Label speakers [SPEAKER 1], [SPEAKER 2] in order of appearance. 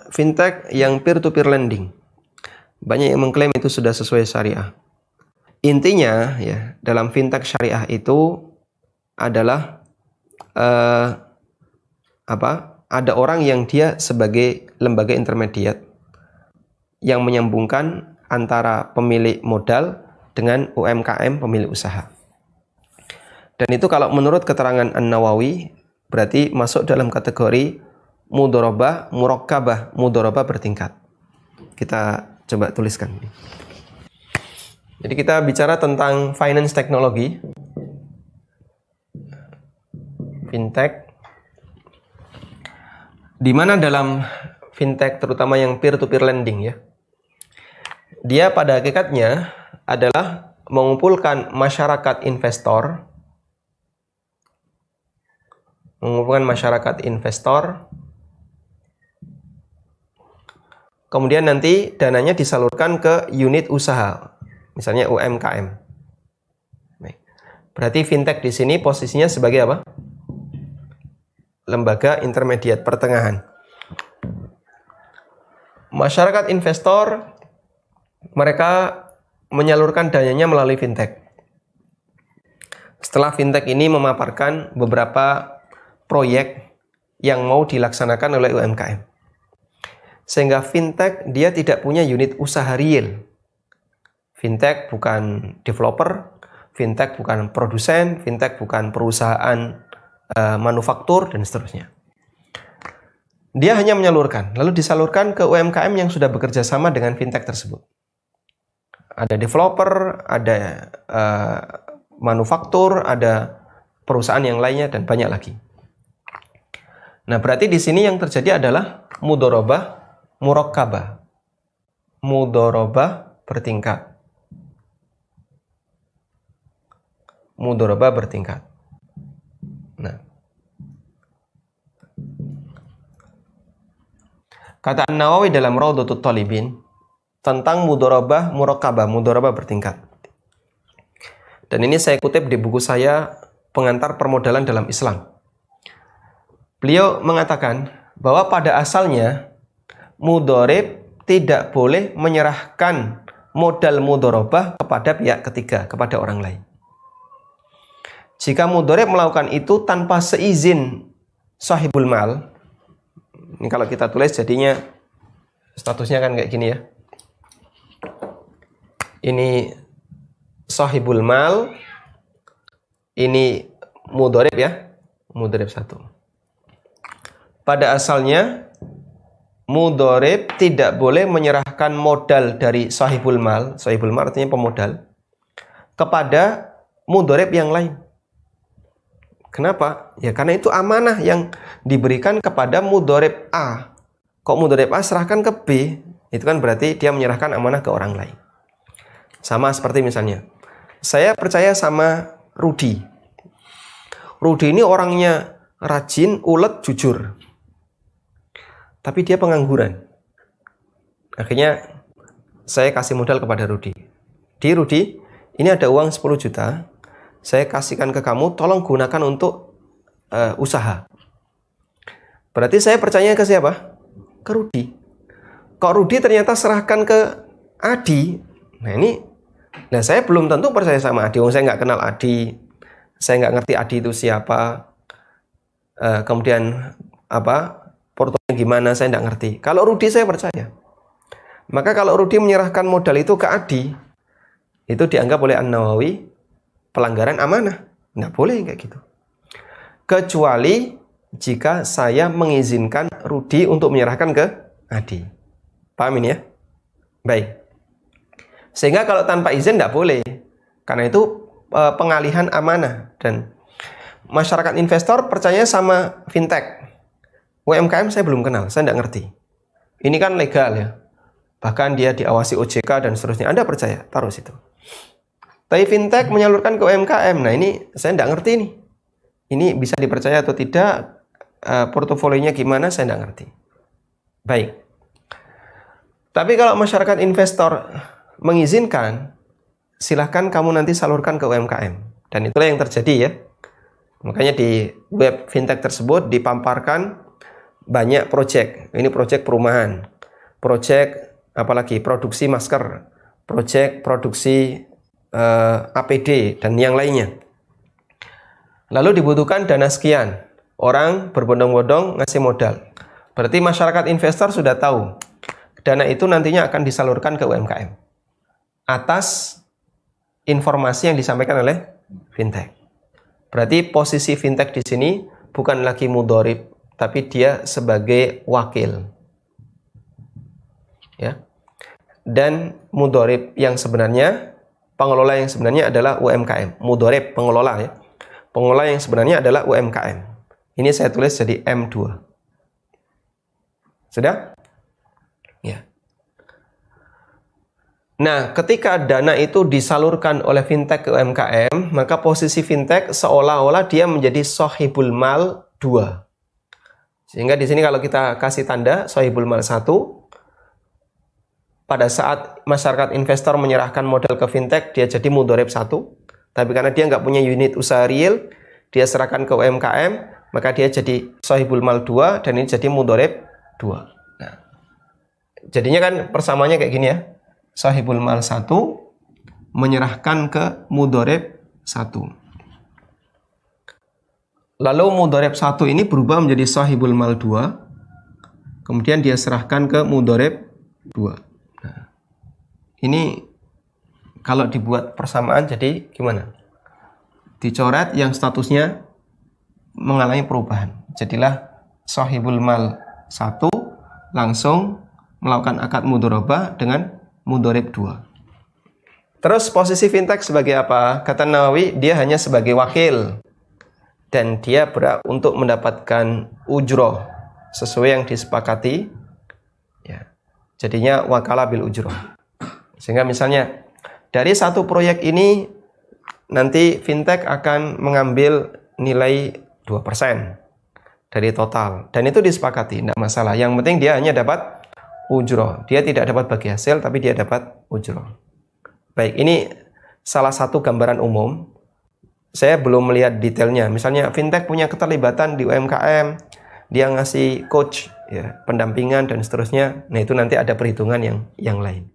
[SPEAKER 1] fintech yang peer-to-peer lending. Banyak yang mengklaim itu sudah sesuai syariah. Intinya ya, dalam fintech syariah itu adalah ada orang yang dia sebagai lembaga intermediate yang menyambungkan antara pemilik modal dengan UMKM pemilik usaha. Dan itu kalau menurut keterangan An-Nawawi berarti masuk dalam kategori mudharabah murakkabah, mudharabah bertingkat. Kita coba tuliskan ini. Jadi kita bicara tentang finance teknologi, fintech, di mana dalam fintech terutama yang peer-to-peer lending ya, dia pada hakikatnya adalah mengumpulkan masyarakat investor, kemudian nanti dananya disalurkan ke unit usaha, misalnya UMKM. Berarti fintech di sini posisinya sebagai apa? Lembaga intermediate, pertengahan. Masyarakat investor, mereka menyalurkan dananya melalui fintech. Setelah fintech ini memaparkan beberapa proyek yang mau dilaksanakan oleh UMKM. Sehingga fintech dia tidak punya unit usaha real. Fintech bukan developer, fintech bukan produsen, fintech bukan perusahaan manufaktur, dan seterusnya. Dia hanya menyalurkan, lalu disalurkan ke UMKM yang sudah bekerja sama dengan fintech tersebut. Ada developer, ada manufaktur, ada perusahaan yang lainnya, dan banyak lagi. Nah, berarti di sini yang terjadi adalah mudharabah murakkabah, mudharabah bertingkat. Mudharabah bertingkat. Nah, kata An-Nawawi dalam Raudhatut Thalibin tentang mudharabah murakkabah, mudharabah bertingkat. Dan ini saya kutip di buku saya Pengantar Permodalan dalam Islam. Beliau mengatakan bahwa pada asalnya mudharib tidak boleh menyerahkan modal mudharabah kepada pihak ketiga, kepada orang lain. Jika mudharib melakukan itu tanpa seizin sahibul mal, ini kalau kita tulis jadinya statusnya kan kayak gini ya. Ini sahibul mal, ini mudharib ya, mudharib satu. Pada asalnya mudharib tidak boleh menyerahkan modal dari sahibul mal artinya pemodal, kepada mudharib yang lain. Kenapa? Ya karena itu amanah yang diberikan kepada mudharib A. Kok mudharib A serahkan ke B, itu kan berarti dia menyerahkan amanah ke orang lain. Sama seperti misalnya, saya percaya sama Rudi. Rudi ini orangnya rajin, ulet, jujur. Tapi dia pengangguran. Akhirnya saya kasih modal kepada Rudi. Rudi, ini ada uang 10 juta. Saya kasihkan ke kamu, tolong gunakan untuk usaha. Berarti saya percaya ke siapa? Ke Rudi. Kok Rudi ternyata serahkan ke Adi. Nah saya belum tentu percaya sama Adi. Saya nggak kenal Adi. Saya nggak ngerti Adi itu siapa. Kemudian portofolio gimana, saya nggak ngerti. Kalau Rudi saya percaya. Maka kalau Rudi menyerahkan modal itu ke Adi, itu dianggap oleh An-Nawawi pelanggaran amanah. Nggak boleh kayak gitu. Kecuali jika saya mengizinkan Rudi untuk menyerahkan ke Adi. Paham ini ya? Baik. Sehingga kalau tanpa izin nggak boleh. Karena itu pengalihan amanah. Dan masyarakat investor percaya sama fintech. UMKM saya belum kenal, saya nggak ngerti. Ini kan legal ya. Bahkan dia diawasi OJK dan seterusnya. Anda percaya? Taruh situ. Tapi fintech menyalurkan ke UMKM. Nah ini saya nggak ngerti nih. Ini bisa dipercaya atau tidak? Portofolinya gimana? Saya nggak ngerti. Baik. Tapi kalau masyarakat investor mengizinkan, silahkan kamu nanti salurkan ke UMKM. Dan itulah yang terjadi ya. Makanya di web fintech tersebut dipamparkan banyak proyek. Ini proyek perumahan, proyek apalagi produksi masker, proyek produksi APD dan yang lainnya. Lalu dibutuhkan dana sekian, orang berbondong-bondong ngasih modal. Berarti masyarakat investor sudah tahu dana itu nantinya akan disalurkan ke UMKM atas informasi yang disampaikan oleh fintech. Berarti posisi fintech di sini bukan lagi mudhorib, tapi dia sebagai wakil. Ya. Dan mudhorib yang sebenarnya, pengelola yang sebenarnya adalah UMKM. Mudhorib pengelola ya. Pengelola yang sebenarnya adalah UMKM. Ini saya tulis jadi M2. Sudah? Ya. Nah, ketika dana itu disalurkan oleh fintech ke UMKM, maka posisi fintech seolah-olah dia menjadi sohibul mal 2. Sehingga di sini kalau kita kasih tanda sohibul mal 1, pada saat masyarakat investor menyerahkan modal ke fintech, dia jadi mudhorib 1. Tapi karena dia nggak punya unit usaha real, dia serahkan ke UMKM, maka dia jadi sohibul mal 2 dan ini jadi mudhorib 2. Nah, jadinya kan persamaannya kayak gini ya. Sohibul mal 1 menyerahkan ke mudhorib 1. Lalu mudhorib 1 ini berubah menjadi sohibul mal 2. Kemudian dia serahkan ke mudhorib 2. Nah, ini kalau dibuat persamaan jadi gimana? Dicoret yang statusnya mengalami perubahan. Jadilah sohibul mal 1 langsung melakukan akad mudharabah dengan mudhorib 2. Terus posisi fintech sebagai apa? Kata Nawawi, dia hanya sebagai wakil. Dan dia berhak untuk mendapatkan ujroh sesuai yang disepakati. Ya. Jadinya wakalah bil ujroh. Sehingga misalnya dari satu proyek ini nanti fintech akan mengambil nilai 2% dari total. Dan itu disepakati, tidak masalah. Yang penting dia hanya dapat ujroh. Dia tidak dapat bagi hasil, tapi dia dapat ujroh. Baik, ini salah satu gambaran umum. Saya belum melihat detailnya. Misalnya fintech punya keterlibatan di UMKM, dia ngasih coach, ya, pendampingan dan seterusnya. Nah itu nanti ada perhitungan yang lain.